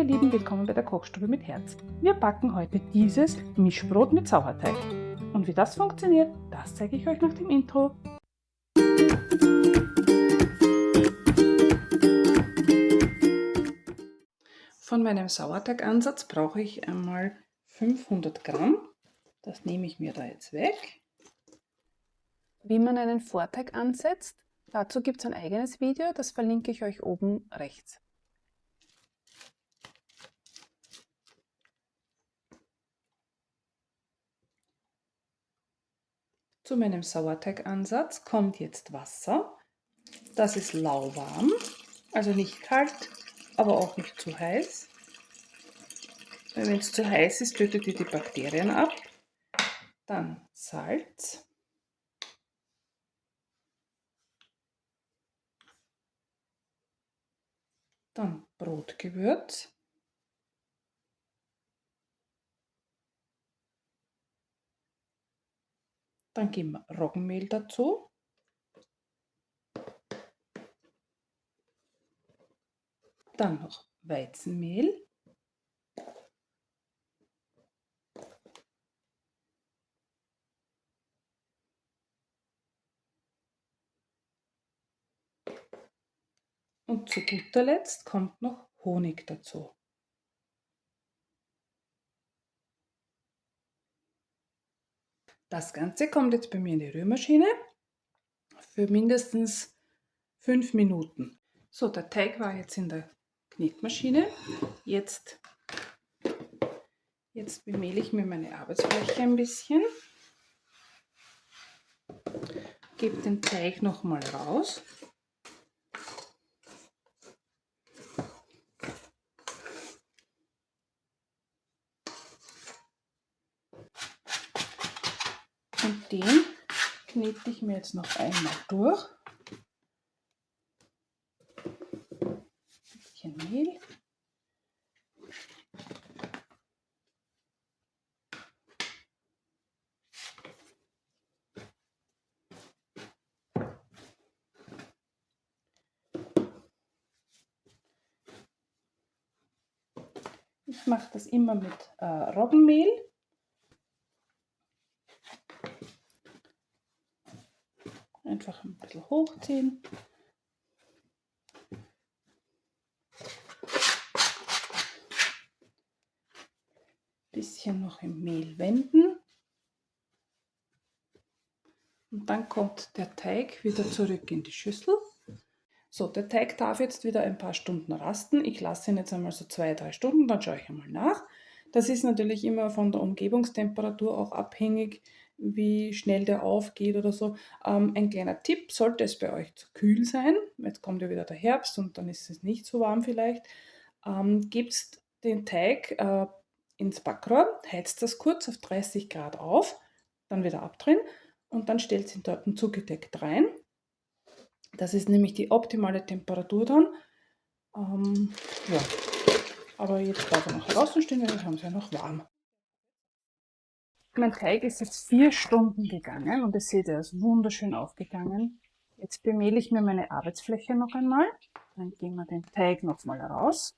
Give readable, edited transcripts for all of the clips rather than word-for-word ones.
Lieben, willkommen bei der Kochstube mit Herz. Wir backen heute dieses Mischbrot mit Sauerteig. Und wie das funktioniert, das zeige ich euch nach dem Intro. Von meinem Sauerteigansatz brauche ich einmal 500 Gramm. Das nehme ich mir da jetzt weg. Wie man einen Vorteig ansetzt, dazu gibt es ein eigenes Video, das verlinke ich euch oben rechts. Zu meinem Sauerteigansatz kommt jetzt Wasser. Das ist lauwarm, also nicht kalt, aber auch nicht zu heiß. Wenn es zu heiß ist, tötet ihr die Bakterien ab. Dann Salz. Dann Brotgewürz. Dann geben wir Roggenmehl dazu. Dann noch Weizenmehl. Und zu guter Letzt kommt noch Honig dazu. Das Ganze kommt jetzt bei mir in die Rührmaschine für mindestens 5 Minuten. So, der Teig war jetzt in der Knetmaschine. Jetzt bemehle ich mir meine Arbeitsfläche ein bisschen. Gebe den Teig nochmal raus. Und den knete ich mir jetzt noch einmal durch. Ein bisschen Mehl. Ich mache das immer mit Roggenmehl. Einfach ein bisschen hochziehen. Bisschen noch im Mehl wenden. Und dann kommt der Teig wieder zurück in die Schüssel. So, der Teig darf jetzt wieder ein paar Stunden rasten. Ich lasse ihn jetzt einmal so 2-3 Stunden, dann schaue ich einmal nach. Das ist natürlich immer von der Umgebungstemperatur auch abhängig, wie schnell der aufgeht oder so. Ein kleiner Tipp, sollte es bei euch zu kühl sein, jetzt kommt ja wieder der Herbst und dann ist es nicht so warm vielleicht, gebt den Teig ins Backrohr, heizt das kurz auf 30 Grad auf, dann wieder abdrehen und dann stellt ihn dort zugedeckt rein. Das ist nämlich die optimale Temperatur dann. Ja. Aber jetzt darf er noch draußen stehen, weil wir haben es ja noch warm. Mein Teig ist jetzt 4 Stunden gegangen und ihr seht, er ist wunderschön aufgegangen. Jetzt bemehle ich mir meine Arbeitsfläche noch einmal. Dann geben wir den Teig noch mal raus.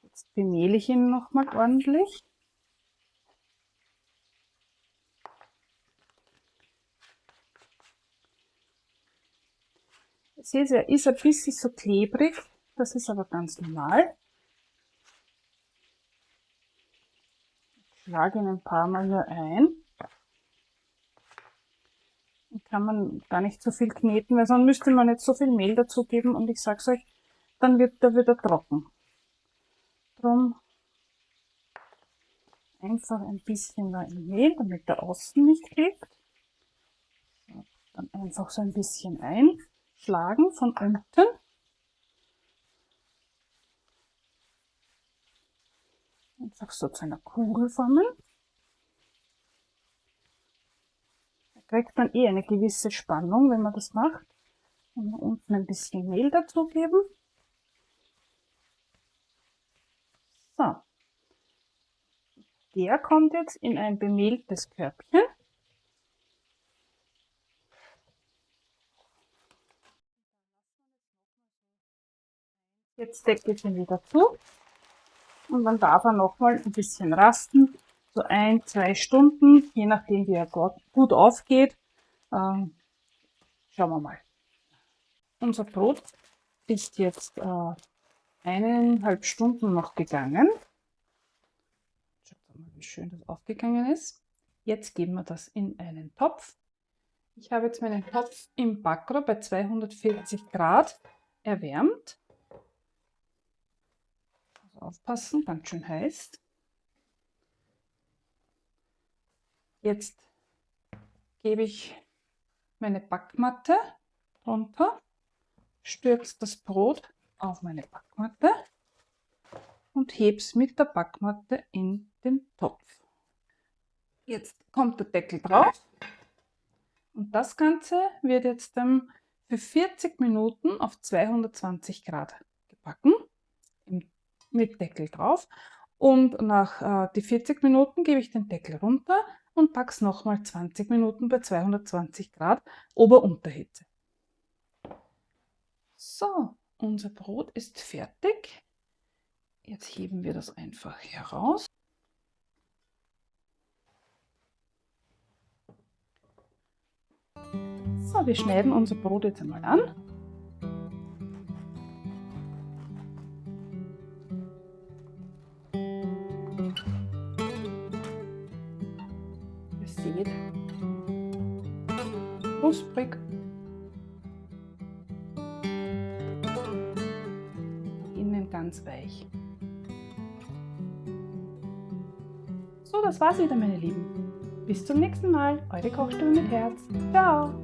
Jetzt bemehle ich ihn noch mal ordentlich. Ihr seht, er ist ein bisschen so klebrig, das ist aber ganz normal. Ich schlage ihn ein paar Mal hier ein. Dann kann man gar nicht so viel kneten, weil sonst müsste man nicht so viel Mehl dazugeben und ich sag's euch, dann wird er wieder trocken. Drum einfach ein bisschen da im Mehl, damit der außen nicht klebt. Dann einfach so ein bisschen einschlagen von unten. Einfach so zu einer Kugel formen. kriegt man eh eine gewisse Spannung, wenn man das macht. Und unten ein bisschen Mehl dazugeben. So. Der kommt jetzt in ein bemehltes Körbchen. Jetzt decke ich ihn wieder zu und dann darf er nochmal ein bisschen rasten, so 1-2 Stunden, je nachdem wie er gut aufgeht. Schauen wir mal. Unser Brot ist jetzt 1,5 Stunden noch gegangen. Schaut mal, wie schön das aufgegangen ist. Jetzt geben wir das in einen Topf. Ich habe jetzt meinen Topf im Backrohr bei 240 Grad erwärmt. Also aufpassen, ganz schön heiß. Jetzt gebe ich meine Backmatte runter, stürze das Brot auf meine Backmatte und hebe es mit der Backmatte in den Topf. Jetzt kommt der Deckel drauf und das Ganze wird jetzt für 40 Minuten auf 220 Grad gebacken, mit Deckel drauf. Und nach die 40 Minuten gebe ich den Deckel runter und backe es nochmal 20 Minuten bei 220 Grad Ober-Unterhitze. So, unser Brot ist fertig. Jetzt heben wir das einfach heraus. So, wir schneiden unser Brot jetzt einmal an. Ihr seht, knusprig. Innen ganz weich. So, das war's wieder, meine Lieben. Bis zum nächsten Mal. Eure Kochstube mit Herz. Ciao!